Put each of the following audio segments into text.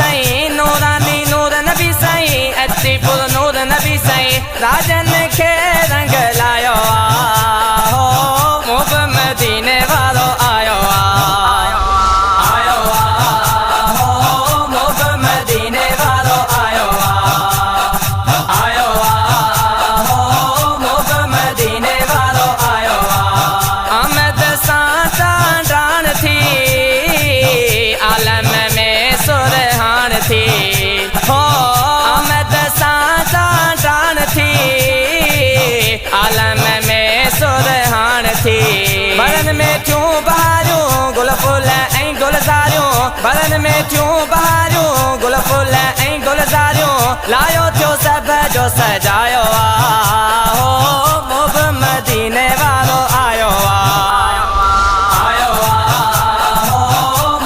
साईं नूरानी नूर नबी साईं अची पुर नूर नबी साईं राजन खे रंग लायो हो मुब मदीने वारो आयो आयो हो मुब मदीने वारो आयो आयो हो मुब मदीने वारो आयो अहमद सां डाण थी आलम में सुरहान थी हो अहमद सां डाण थी आलम में सुरहान थी बरन में थियूं बहारियूं गुल फुल ऐं गुलज़ारियूं बरन में थियूं बहारियूं गुल फुल ऐं गुलज़ारियूं लायो थियो सभ जो सजायो हो मुब मदीने वारो आयो आयो हो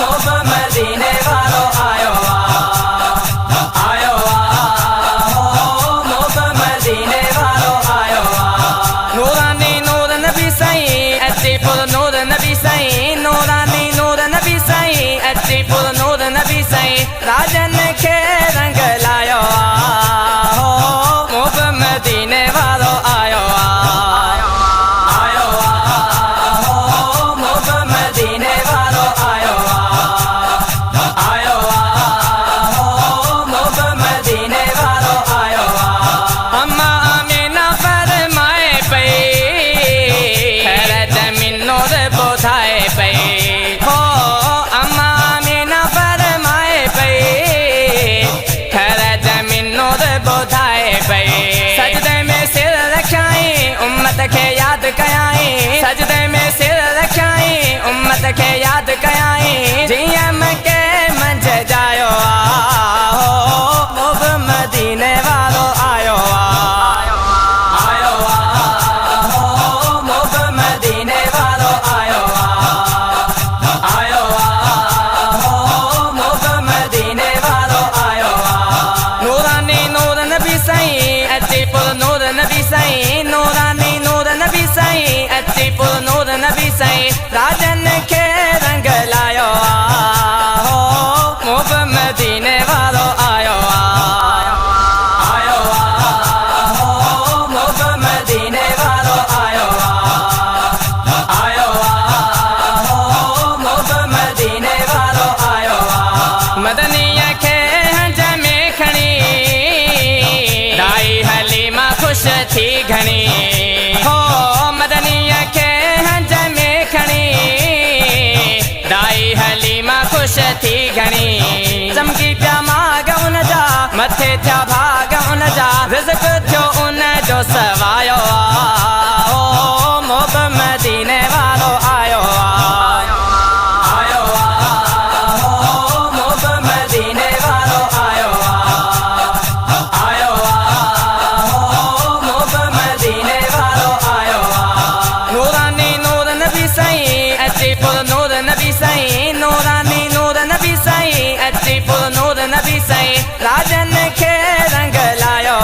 मुब मदीने वारो आयो आयो हो मुब मदीने वारो आयो नूरानी नूर नबी साईं अची पुर नूर नबी साईं नूरानी नूर नबी साईं अची पुर नूर नबी साईं राजन खे रंग लायो हो मुब मदीने वारो आयो आयो हो मुब मदीने वारो आयो आयो हो मुब मदीने वारो आयो अम्मा आमीना फरमाए पई खैर जमीन नूर ॿुधाए पई हो अम्मा आमीना फरमाए पई खैर जमीन नूर ॿुधाए पई सजदे में सिर रखाई उम्मत खे यादि कयाई सजदे में सिर रखाई उम्मत खे यादि कयाई जीअं मके मंझ जायो हो मुब मदीने वारो आयो आयो हो मुब मदीने वारो आयो आयो हो मुब मदीने वारो आयो नूरानी नूर नबी साईं अची पुर नूर नबी साईं नूरानी नूर नबी साईं अची पुर नूर नबी साईं राजन खे रंग लायो हो मुब मदीने वारो आयो आयो हो मुब मदीने वारो आयो आयो हो मुब मदीने वारो आयो मदनीअ खे हंज में खणी दाई हलीमा ख़ुशि थी घणी हो मदनीअ खे हंज में खणी दाई हलीमा ख़ुशि थी घणी चमकी पिया माग उन जा मथे थिया भाग उन जा रिज़्क़ थियो उन जो सवायो हो मुब मदीने वारो आयो आयो हो मुब मदीने वारो आयो आयो हो मुब मदीने वारो आयो नूरानी नूर नबी साईं अची पुर नूर नबी साईं नूरानी नूर नबी साईं अची पुर नूर नबी साईं राजन खे रंग लायो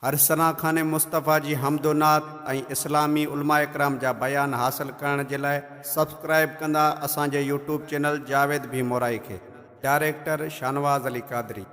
अरसना खाने मुस्तफ़ा जी हमदोनात ऐं इस्लामी उलमा इकराम जा बयान हासिल करण जे लाइ सब्सक्राइब कंदा असांजे यूट्यूब चैनल जावेद भी मोराई खे। डायरेक्टर शानवाज़ अली कादरी।